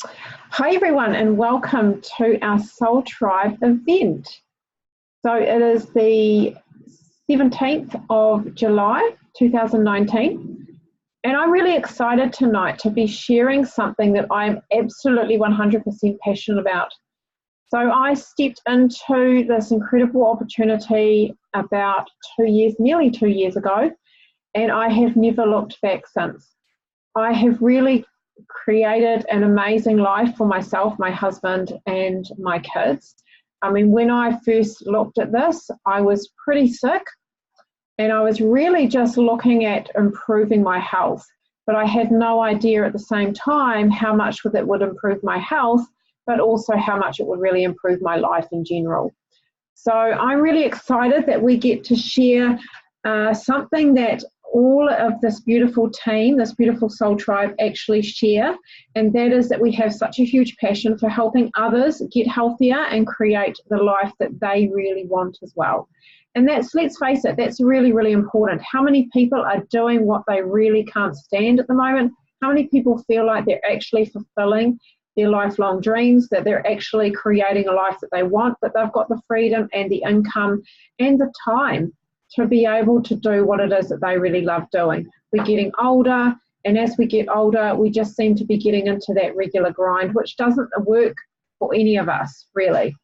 Hi everyone and welcome to our Soul Tribe event. So it is the 17th of July 2019 and I'm really excited tonight to be sharing something that I'm absolutely 100% passionate about. So I stepped into this incredible opportunity about nearly 2 years ago, and I have never looked back since. I have really created an amazing life for myself, my husband, and my kids. I mean, when I first looked at this, I was pretty sick and I was really just looking at improving my health. But I had no idea at the same time how much it would improve my health, but also how much it would really improve my life in general. So I'm really excited that we get to share something that all of this beautiful team, this beautiful Soul Tribe actually share, and that is that we have such a huge passion for helping others get healthier and create the life that they really want as well. And that's, let's face it, that's really, really important. How many people are doing what they really can't stand at the moment? How many people feel like they're actually fulfilling their lifelong dreams, that they're actually creating a life that they want, that they've got the freedom and the income and the time to be able to do what it is that they really love doing? We're getting older, and as we get older, we just seem to be getting into that regular grind, which doesn't work for any of us, really.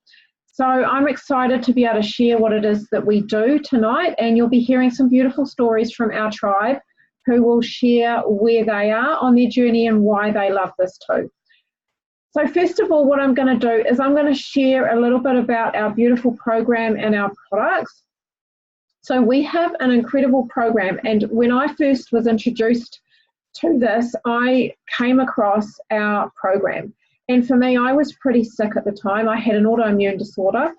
So I'm excited to be able to share what it is that we do tonight, and you'll be hearing some beautiful stories from our tribe who will share where they are on their journey and why they love this too. So first of all, what I'm going to do is I'm going to share a little bit about our beautiful program and our products. So we have an incredible program, and when I first was introduced to this, I came across our program. And for me, I was pretty sick at the time. I had an autoimmune disorder,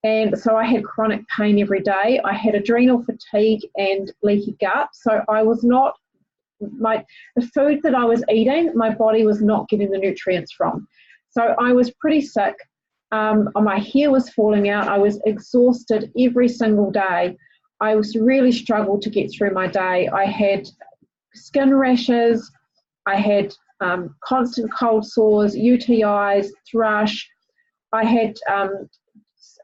and so I had chronic pain every day. I had adrenal fatigue and leaky gut. So I was not, the food that I was eating, my body was not getting the nutrients from. So I was pretty sick. My hair was falling out. I was exhausted every single day. I was really struggled to get through my day. I had skin rashes. I had constant cold sores, UTIs, thrush. I had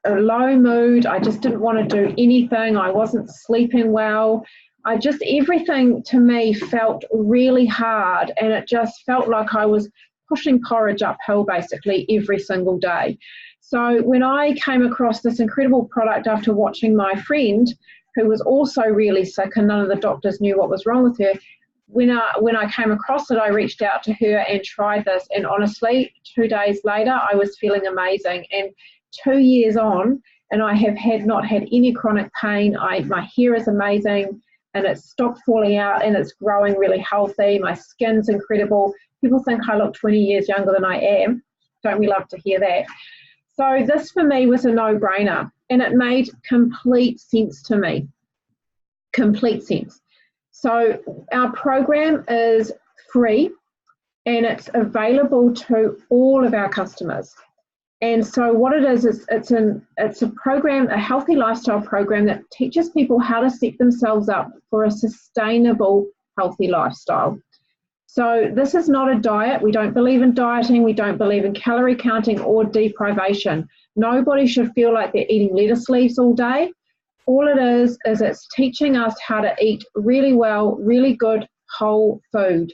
a low mood. I just didn't want to do anything. I wasn't sleeping well. Everything to me felt really hard, and it just felt like I was pushing porridge uphill basically every single day. So when I came across this incredible product after watching my friend, who was also really sick and none of the doctors knew what was wrong with her, when I came across it, I reached out to her and tried this, and honestly, 2 days later, I was feeling amazing. And 2 years on, and I have not had any chronic pain. My hair is amazing, and it's stopped falling out, and it's growing really healthy. My skin's incredible. People think I look 20 years younger than I am. Don't we love to hear that? So this for me was a no-brainer, and it made complete sense to me. Complete sense. So our program is free, and it's available to all of our customers. And so what it is it's a program, a healthy lifestyle program that teaches people how to set themselves up for a sustainable, healthy lifestyle. So this is not a diet. We don't believe in dieting. We don't believe in calorie counting or deprivation. Nobody should feel like they're eating lettuce leaves all day. All it is it's teaching us how to eat really well, really good whole food.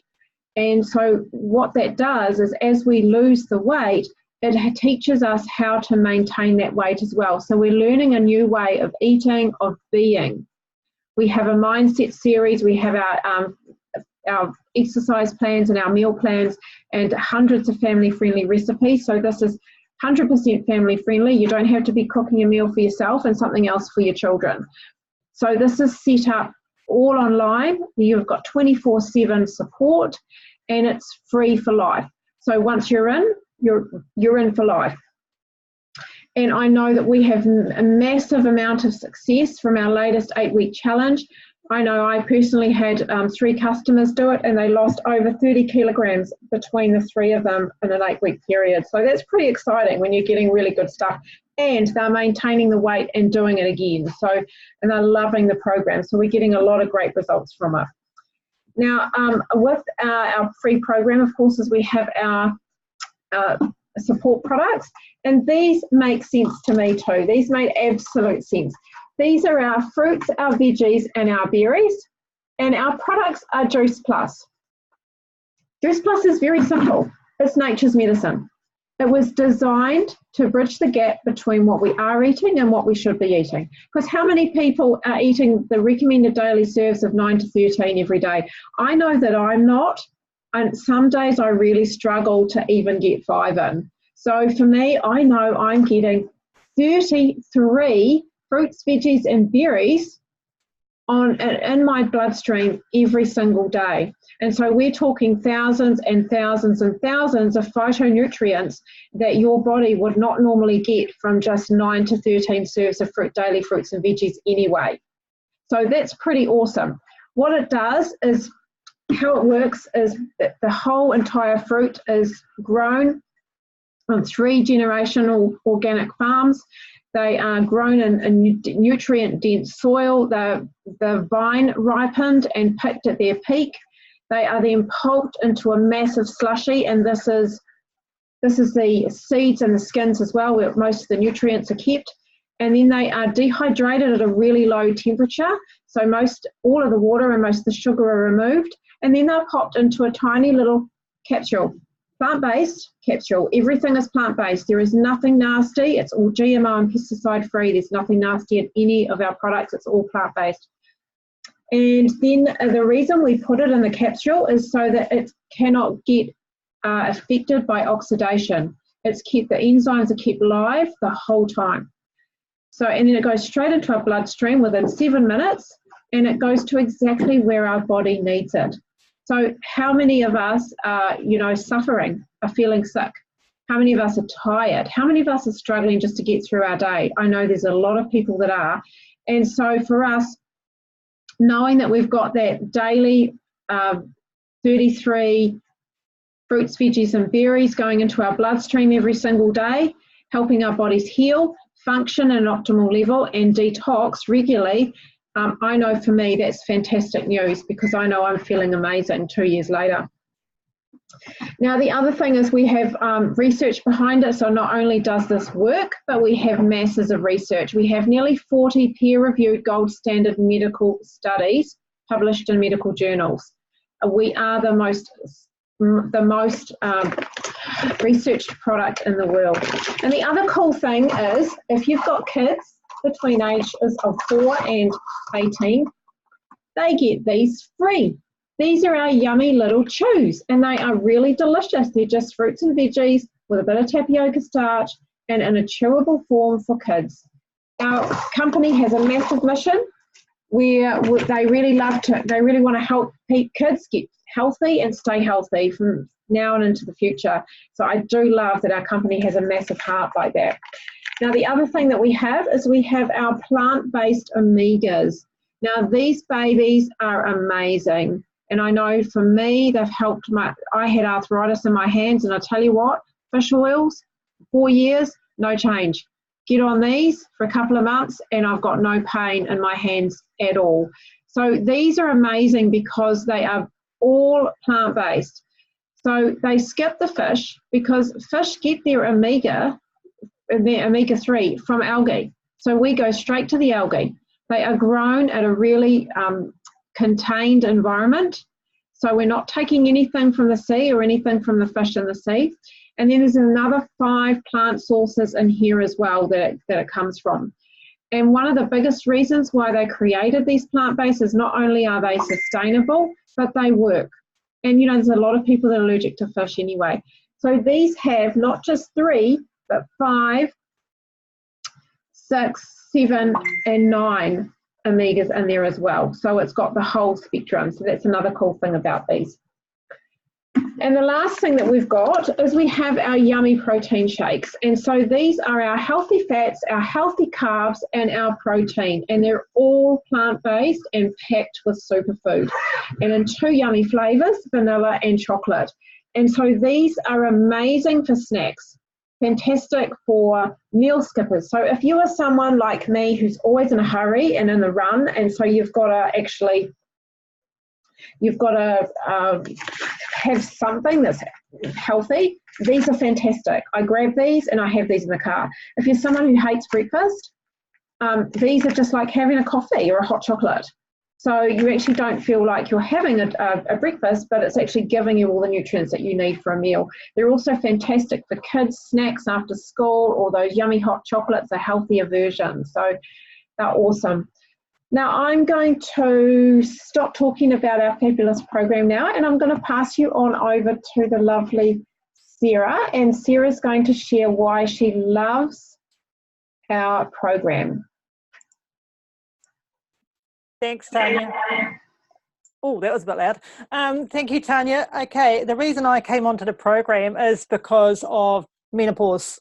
And so what that does is as we lose the weight, it teaches us how to maintain that weight as well. So we're learning a new way of eating, of being. We have a mindset series. We have our exercise plans and our meal plans and hundreds of family-friendly recipes. So this is 100% family-friendly. You don't have to be cooking a meal for yourself and something else for your children. So this is set up all online. You've got 24/7 support, and it's free for life. So once you're in, you're in for life. And I know that we have a massive amount of success from our latest 8-week challenge. I know I personally had 3 customers do it, and they lost over 30 kilograms between the 3 of them in an 8-week period. So that's pretty exciting when you're getting really good stuff, and they're maintaining the weight and doing it again. So, and they're loving the program. So we're getting a lot of great results from it. Now, with our free program, of course, is we have our support products, and these make sense to me too. These made absolute sense. These are our fruits, our veggies, and our berries, and our products are Juice Plus. Juice Plus is very simple. It's nature's medicine. It was designed to bridge the gap between what we are eating and what we should be eating. Because how many people are eating the recommended daily serves of 9 to 13 every day? I know that I'm not, and some days I really struggle to even get 5 in. So for me, I know I'm getting 33 fruits, veggies, and berries in my bloodstream every single day. And so we're talking thousands and thousands and thousands of phytonutrients that your body would not normally get from just 9 to 13 serves of daily fruits and veggies anyway. So that's pretty awesome. What it does is, how it works is that the whole entire fruit is grown on 3 generational organic farms. They are grown in nutrient-dense soil. The vine ripened and picked at their peak. They are then pulped into a massive slushy, and this is the seeds and the skins as well, where most of the nutrients are kept. And then they are dehydrated at a really low temperature, so all of the water and most of the sugar are removed. And then they're popped into a tiny little capsule. Plant-based capsule. Everything is plant-based. There is nothing nasty. It's all GMO and pesticide-free. There's nothing nasty in any of our products. It's all plant-based. And then the reason we put it in the capsule is so that it cannot get affected by oxidation. The enzymes are kept live the whole time. So, and then it goes straight into our bloodstream within 7 minutes, and it goes to exactly where our body needs it. So how many of us are, suffering, are feeling sick? How many of us are tired? How many of us are struggling just to get through our day? I know there's a lot of people that are. And so for us, knowing that we've got that daily 33 fruits, veggies, and berries going into our bloodstream every single day, helping our bodies heal, function at an optimal level, and detox regularly, I know for me that's fantastic news, because I know I'm feeling amazing 2 years later. Now, the other thing is we have research behind it. So not only does this work, but we have masses of research. We have nearly 40 peer-reviewed gold standard medical studies published in medical journals. We are the most researched product in the world. And the other cool thing is, if you've got kids between ages of 4 and 18, they get these free. These are our yummy little chews, and they are really delicious. They're just fruits and veggies with a bit of tapioca starch and in a chewable form for kids. Our company has a massive mission where they really want to help kids get healthy and stay healthy from now and into the future. So I do love that our company has a massive heart like that. Now, the other thing that we have is we have our plant-based omegas. Now, these babies are amazing. And I know for me, they've helped I had arthritis in my hands, and I tell you what, fish oils, 4 years, no change. Get on these for a couple of months and I've got no pain in my hands at all. So these are amazing because they are all plant-based. So they skip the fish, because fish get their omega-3 from algae. So we go straight to the algae. They are grown at a really contained environment. So we're not taking anything from the sea or anything from the fish in the sea. And then there's another 5 plant sources in here as well that it comes from. And one of the biggest reasons why they created these plant-based is not only are they sustainable, but they work. And there's a lot of people that are allergic to fish anyway. So these have not just 3, but 5, 6, 7, and 9 omegas in there as well. So it's got the whole spectrum. So that's another cool thing about these. And the last thing that we've got is we have our yummy protein shakes. And so these are our healthy fats, our healthy carbs, and our protein. And they're all plant-based and packed with superfood. And in 2 yummy flavors, vanilla and chocolate. And so these are amazing for snacks. Fantastic for meal skippers. So if you are someone like me who's always in a hurry and in the run, and so you've got to have something that's healthy, these are fantastic. I grab these and I have these in the car. If you're someone who hates breakfast, these are just like having a coffee or a hot chocolate. So you actually don't feel like you're having a breakfast, but it's actually giving you all the nutrients that you need for a meal. They're also fantastic for kids' snacks after school, or those yummy hot chocolates, a healthier version. So they're awesome. Now I'm going to stop talking about our fabulous program now, and I'm going to pass you on over to the lovely Sarah, and Sarah's going to share why she loves our program. Thanks, Tanya. Oh, that was a bit loud. Thank you, Tanya. Okay, the reason I came onto the program is because of menopause,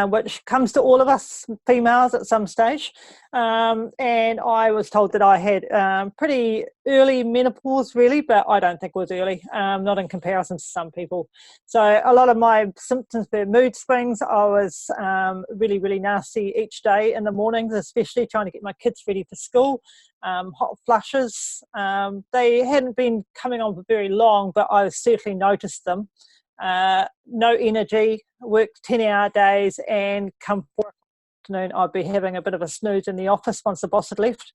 which comes to all of us females at some stage. And I was told that I had pretty early menopause, really, but I don't think it was early, not in comparison to some people. So a lot of my symptoms were mood swings. I was really, really nasty each day in the mornings, especially trying to get my kids ready for school. Hot flushes. They hadn't been coming on for very long, but I certainly noticed them. No energy, worked 10-hour days, and come 4 o'clock afternoon, I'd be having a bit of a snooze in the office once the boss had left.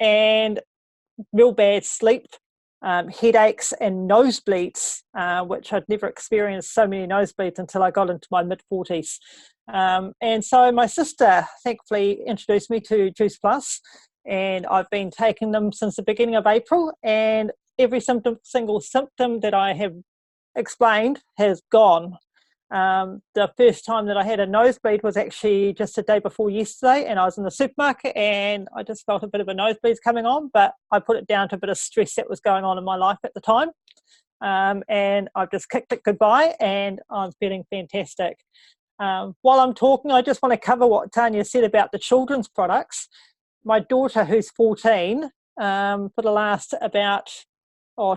And real bad sleep, headaches and nosebleeds, which I'd never experienced so many nosebleeds until I got into my mid-40s. And so my sister thankfully introduced me to Juice Plus, and I've been taking them since the beginning of April, and every single symptom that I have explained has gone. The first time that I had a nosebleed was actually just the day before yesterday, and I was in the supermarket and I just felt a bit of a nosebleed coming on, but I put it down to a bit of stress that was going on in my life at the time. And I've just kicked it goodbye, and I'm feeling fantastic. While I'm talking, I just want to cover what Tanya said about the children's products. My daughter, who's 14, for the last about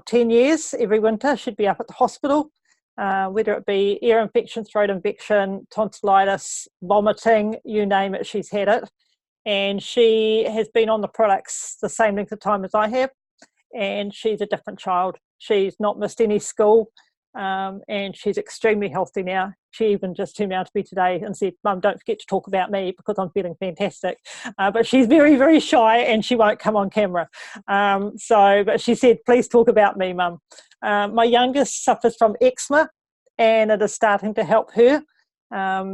10 years, every winter she'd be up at the hospital, whether it be ear infection, throat infection, tonsillitis, vomiting, you name it, she's had it. And she has been on the products the same length of time as I have, and she's a different child. She's not missed any school, and she's extremely healthy now. She even just turned out to me today and said, "Mum, don't forget to talk about me because I'm feeling fantastic." But she's very, very shy and she won't come on camera. But she said, "Please talk about me, Mum." My youngest suffers from eczema, and it is starting to help her.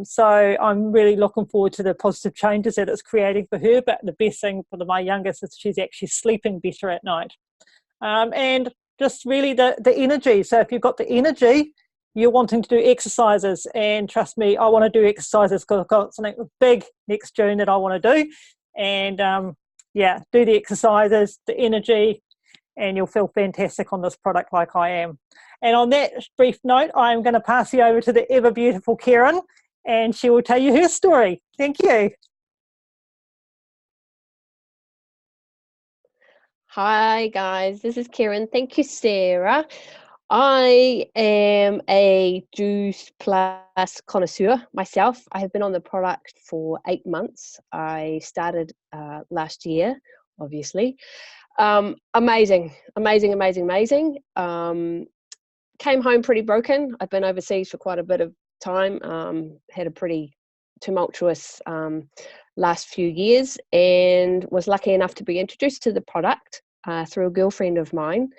So I'm really looking forward to the positive changes that it's creating for her. But the best thing for my youngest is she's actually sleeping better at night. And just really the energy. So if you've got the energy, you're wanting to do exercises, and trust me, I want to do exercises because I've got something big next June that I want to do. And do the exercises, the energy, and you'll feel fantastic on this product like I am. And on that brief note, I'm going to pass you over to the ever beautiful Karen, and she will tell you her story. Thank you. Hi guys, this is Karen. Thank you, Sarah. I am a Juice Plus connoisseur myself. I have been on the product for 8 months. I started last year, obviously. Amazing. Came home pretty broken. I've been overseas for quite a bit of time. Had a pretty tumultuous last few years, and was lucky enough to be introduced to the product through a girlfriend of mine.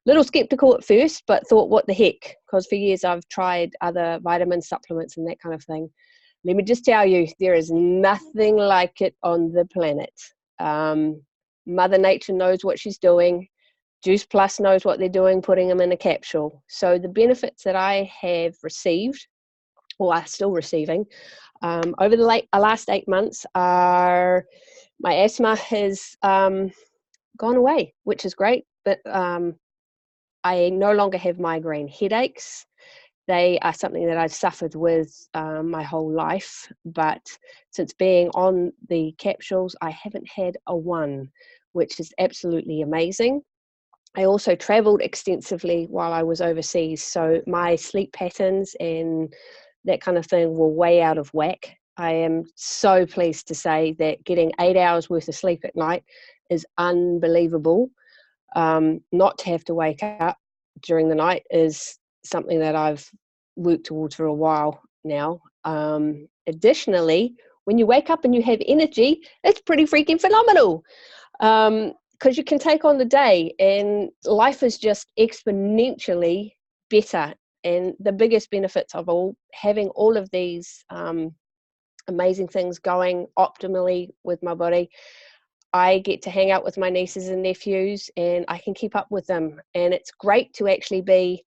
Little skeptical at first, but thought, what the heck? Because for years I've tried other vitamin supplements and that kind of thing. Let me just tell you, there is nothing like it on the planet. Mother Nature knows what she's doing. Juice Plus knows what they're doing, putting them in a capsule. So the benefits that I have received, or are still receiving, over the last 8 months are my asthma has gone away, which is great. But I no longer have migraine headaches. They are something that I've suffered with my whole life, but since being on the capsules, I haven't had a one, which is absolutely amazing. I also traveled extensively while I was overseas, so my sleep patterns and that kind of thing were way out of whack. I am so pleased to say that getting 8 hours worth of sleep at night is unbelievable. Not to have to wake up during the night is something that I've worked towards for a while now. Additionally, when you wake up and you have energy, it's pretty freaking phenomenal, because you can take on the day and life is just exponentially better. And the biggest benefits of having all of these amazing things going optimally with my body, I get to hang out with my nieces and nephews and I can keep up with them. And it's great to actually be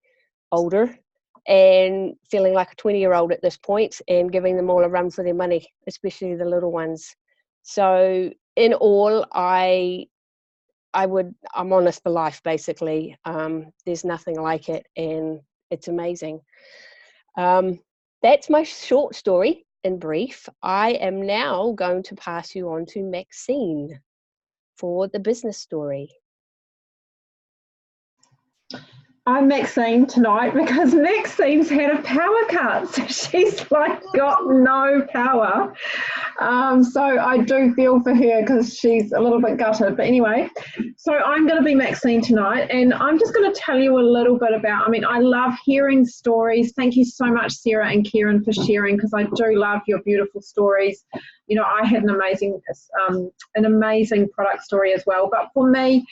older and feeling like a 20-year-old at this point and giving them all a run for their money, especially the little ones. So in all, I'm honest for life, basically. There's nothing like it, and it's amazing. That's my short story in brief. I am now going to pass you on to Maxine for the business story. I'm Maxine tonight because Maxine's had a power cut. So she's like got no power. So I do feel for her because she's a little bit gutted. But anyway, so I'm going to be Maxine tonight and I'm just going to tell you a little bit about, I love hearing stories. Thank you so much, Sarah and Kieran, for sharing because I do love your beautiful stories. I had an amazing product story as well. But for me,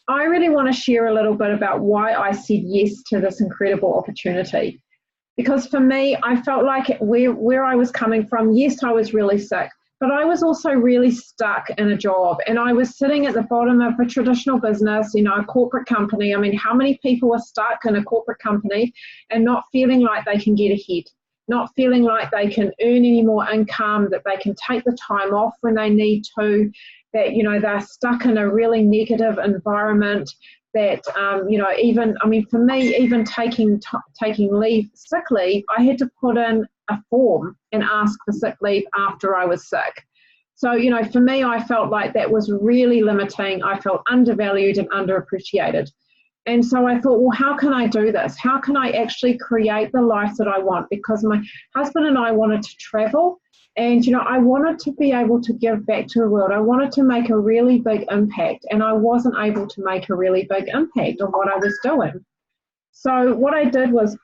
I really want to share a little bit about why I said yes to this incredible opportunity. Because for me, I felt like where I was coming from, yes, I was really sick, but I was also really stuck in a job. And I was sitting at the bottom of a traditional business, a corporate company. How many people are stuck in a corporate company and not feeling like they can get ahead, not feeling like they can earn any more income, that they can take the time off when they need to, that, they're stuck in a really negative environment, that, for me, even taking leave, sick leave, I had to put in a form and ask for sick leave after I was sick. So, for me, I felt like that was really limiting. I felt undervalued and underappreciated. And so I thought, well, how can I do this? How can I actually create the life that I want? Because my husband and I wanted to travel. And, I wanted to be able to give back to the world. I wanted to make a really big impact, and I wasn't able to make a really big impact on what I was doing. So what I did was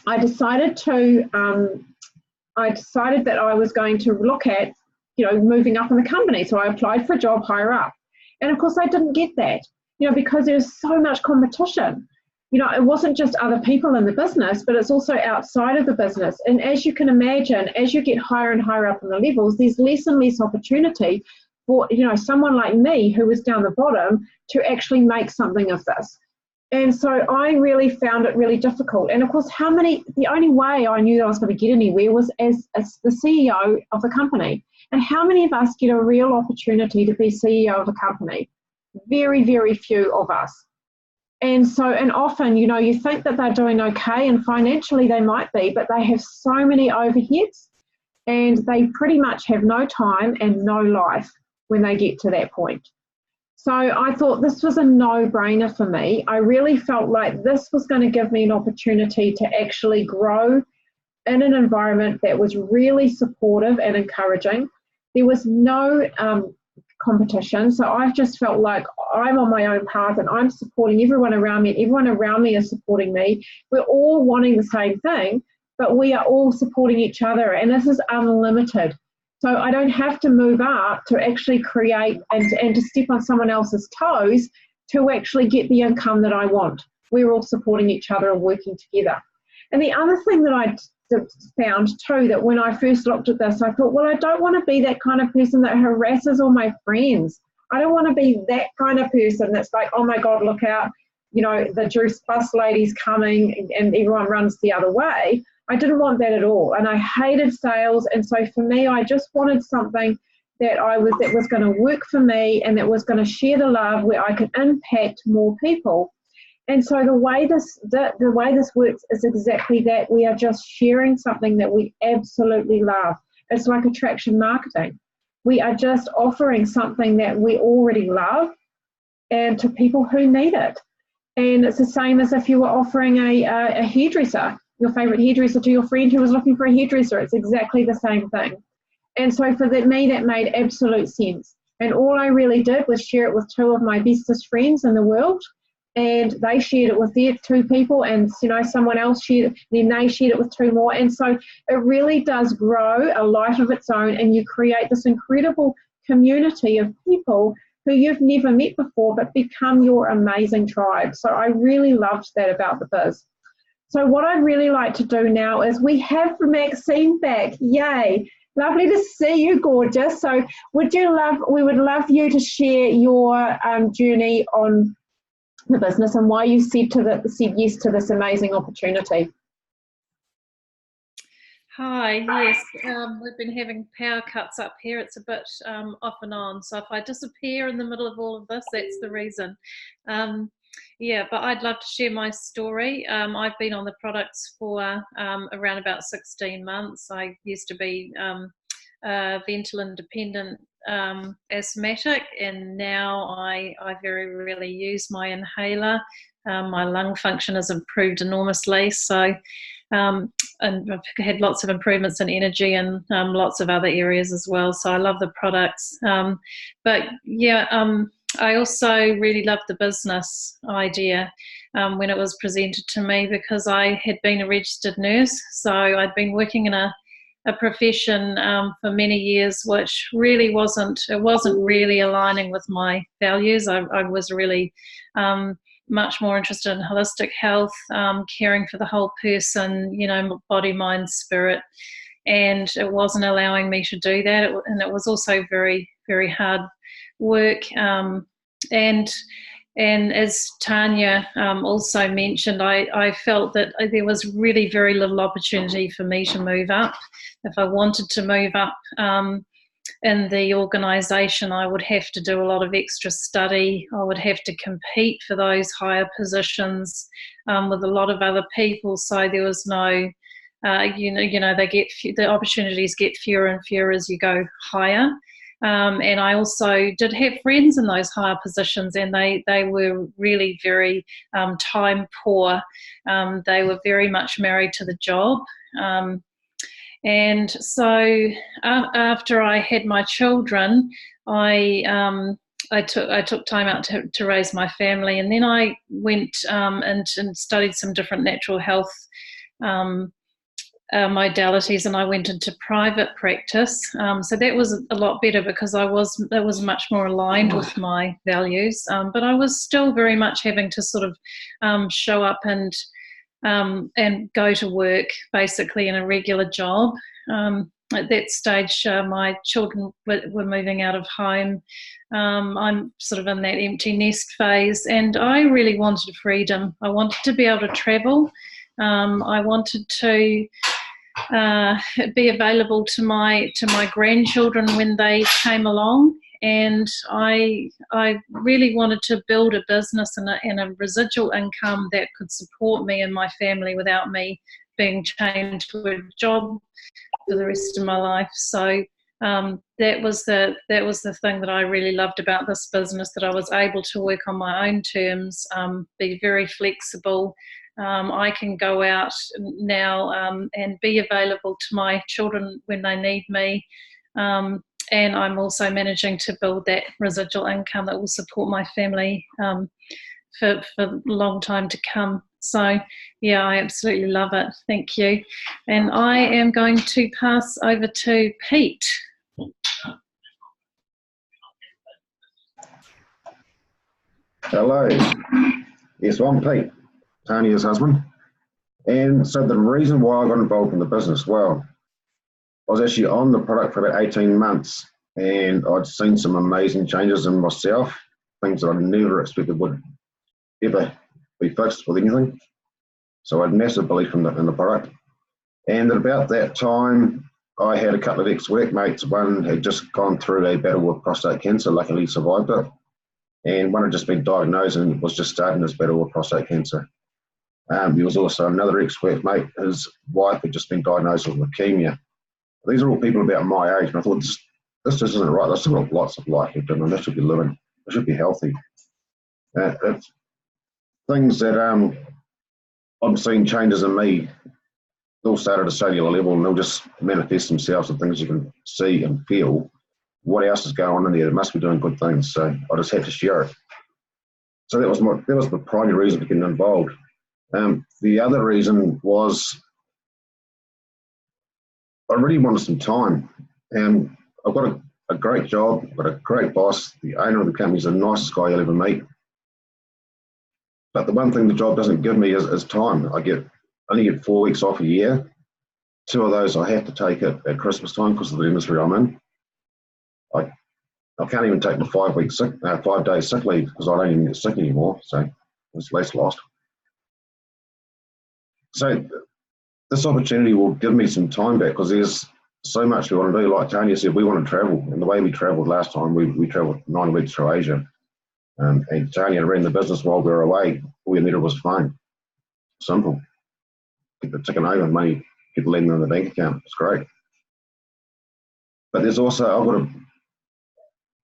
I decided that I was going to look at, moving up in the company. So I applied for a job higher up. And, of course, I didn't get that, because there's so much competition. It wasn't just other people in the business, but it's also outside of the business. And as you can imagine, as you get higher and higher up in the levels, there's less and less opportunity for, someone like me who was down the bottom to actually make something of this. And so I really found it really difficult. And of course, the only way I knew that I was going to get anywhere was as the CEO of the company. And how many of us get a real opportunity to be CEO of a company? Very, very few of us. And often, you think that they're doing okay and financially they might be, but they have so many overheads and they pretty much have no time and no life when they get to that point. So I thought this was a no-brainer for me. I really felt like this was going to give me an opportunity to actually grow in an environment that was really supportive and encouraging. There was no competition. So I've just felt like I'm on my own path and I'm supporting everyone around me. Everyone around me is supporting me. We're all wanting the same thing, but we are all supporting each other, and this is unlimited. So I don't have to move up to actually create and to step on someone else's toes to actually get the income that I want. We're all supporting each other and working together. And the other thing that I found too, that when I first looked at this, I thought, well, I don't want to be that kind of person that harasses all my friends. I don't want to be that kind of person that's like, oh my God, look out, the juice bus lady's coming and everyone runs the other way. I didn't want that at all. And I hated sales. And so for me, I just wanted something that was going to work for me and that was going to share the love, where I could impact more people. And so the way this works is exactly that. We are just sharing something that we absolutely love. It's like attraction marketing. We are just offering something that we already love and to people who need it. And it's the same as if you were offering a hairdresser, your favorite hairdresser, to your friend who was looking for a hairdresser. It's exactly the same thing. And so for me, that made absolute sense. And all I really did was share it with two of my bestest friends in the world. and they shared it with their 2 people, and someone else shared it, then they shared it with 2 more, and so it really does grow a life of its own, and you create this incredible community of people who you've never met before but become your amazing tribe. So I really loved that about the biz. So what I'd really like to do now is we have Maxine back. Yay. Lovely to see you, gorgeous. So we would love you to share your journey on the business and why you said yes to this amazing opportunity. Hi, yes, we've been having power cuts up here. It's a bit off and on, so if I disappear in the middle of all of this, that's the reason. Yeah, but I'd love to share my story. I've been on the products for around about 16 months. I used to be Ventolin dependent asthmatic, and now I very rarely use my inhaler. My lung function has improved enormously, so and I've had lots of improvements in energy and lots of other areas as well, so I love the products. But yeah, I also really loved the business idea when it was presented to me, because I had been a registered nurse, so I'd been working in a profession for many years, which really wasn't really aligning with my values. I was really much more interested in holistic health, caring for the whole person, body, mind, spirit, and it wasn't allowing me to do that. And it was also very, very hard work. And as Tanya also mentioned, I felt that there was really very little opportunity for me to move up. If I wanted to move up in the organisation, I would have to do a lot of extra study. I would have to compete for those higher positions with a lot of other people. So there was no, the opportunities get fewer and fewer as you go higher. And I also did have friends in those higher positions, and they were really very time poor. They were very much married to the job. And so after I had my children, I took time out to raise my family, and then I went and studied some different natural health modalities, and I went into private practice. So that was a lot better, because it was much more aligned with my values. But I was still very much having to sort of show up and go to work basically in a regular job. At that stage, my children were moving out of home. I'm sort of in that empty nest phase, and I really wanted freedom. I wanted to be able to travel. I wanted to be available to my grandchildren when they came along, and I really wanted to build a business and a residual income that could support me and my family without me being chained to a job for the rest of my life. So that was the thing that I really loved about this business, that I was able to work on my own terms, be very flexible. I can go out now and be available to my children when they need me. And I'm also managing to build that residual income that will support my family for a long time to come. So, yeah, I absolutely love it. Thank you. And I am going to pass over to Pete. Hello. Yes, I'm Pete, Tanya's husband. And so the reason why I got involved in the business, well, I was actually on the product for about 18 months, and I'd seen some amazing changes in myself, things that I never expected would ever be fixed with anything. So I had massive belief in the product. And at about that time, I had a couple of ex-workmates. One had just gone through a battle with prostate cancer, luckily survived it. And one had just been diagnosed and was just starting this battle with prostate cancer. There was also another ex-workmate, his wife had just been diagnosed with leukemia. These are all people about my age, and I thought, this just isn't right. There's still got lots of life left in them. They should be living. They should be healthy. It's things that I'm seeing changes in me. They'll start at a cellular level, and they'll just manifest themselves in things you can see and feel. What else is going on in there? It must be doing good things. So I just had to share it. So that was the primary reason for getting involved. The other reason was I really wanted some time. And I've got a great job, I've got a great boss. The owner of the company is the nicest guy you'll ever meet. But the one thing the job doesn't give me is time. I only get 4 weeks off a year. 2 of those I have to take at Christmas time because of the industry I'm in. I can't even take my 5 days sick leave because I don't even get sick anymore. So it's less lost. So this opportunity will give me some time back because there's so much we want to do. Like Tanya said, we want to travel. And the way we travelled last time, we travelled 9 weeks through Asia. And Tanya ran the business while we were away. All you needed was phone. Simple. Get the ticket over and money, get the lending in the bank account. It's great. But there's also,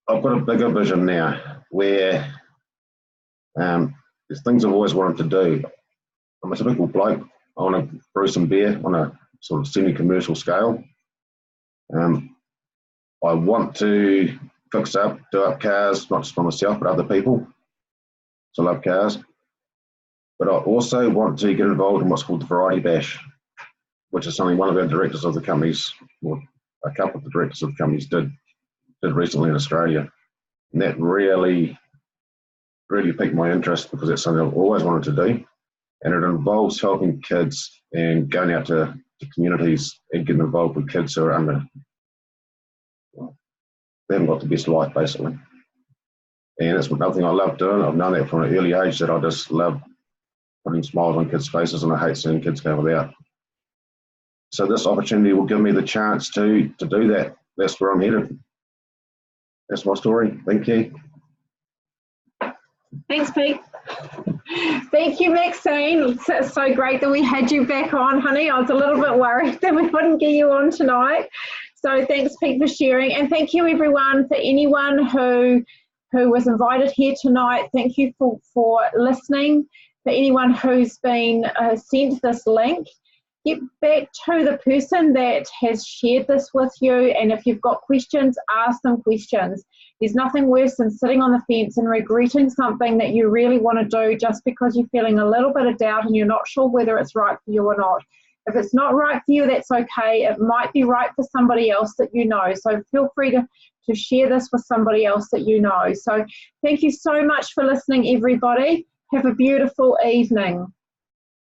I've got a bigger vision now where there's things I've always wanted to do. I'm a typical bloke. I want to brew some beer on a sort of semi-commercial scale. I want to do up cars, not just for myself, but other people. So I love cars. But I also want to get involved in what's called the Variety Bash, which is something one of our directors of the companies, or a couple of the directors of the companies did recently in Australia. And that really piqued my interest because it's something I've always wanted to do. And it involves helping kids and going out to communities and getting involved with kids who are they haven't got the best life, basically. And it's another thing I love doing. I've known that from an early age that I just love putting smiles on kids' faces, and I hate seeing kids go without. So this opportunity will give me the chance to do that. That's where I'm headed. That's my story. Thank you. Thanks, Pete. Thank you, Maxine. It's so great that we had you back on, honey. I was a little bit worried that we wouldn't get you on tonight. So thanks, Pete, for sharing. And thank you, everyone, for anyone who was invited here tonight. Thank you for listening. For anyone who's been sent this link, get back to the person that has shared this with you. And if you've got questions, ask them questions. There's nothing worse than sitting on the fence and regretting something that you really want to do just because you're feeling a little bit of doubt and you're not sure whether it's right for you or not. If it's not right for you, that's okay. It might be right for somebody else that you know. So feel free to share this with somebody else that you know. So thank you so much for listening, everybody. Have a beautiful evening.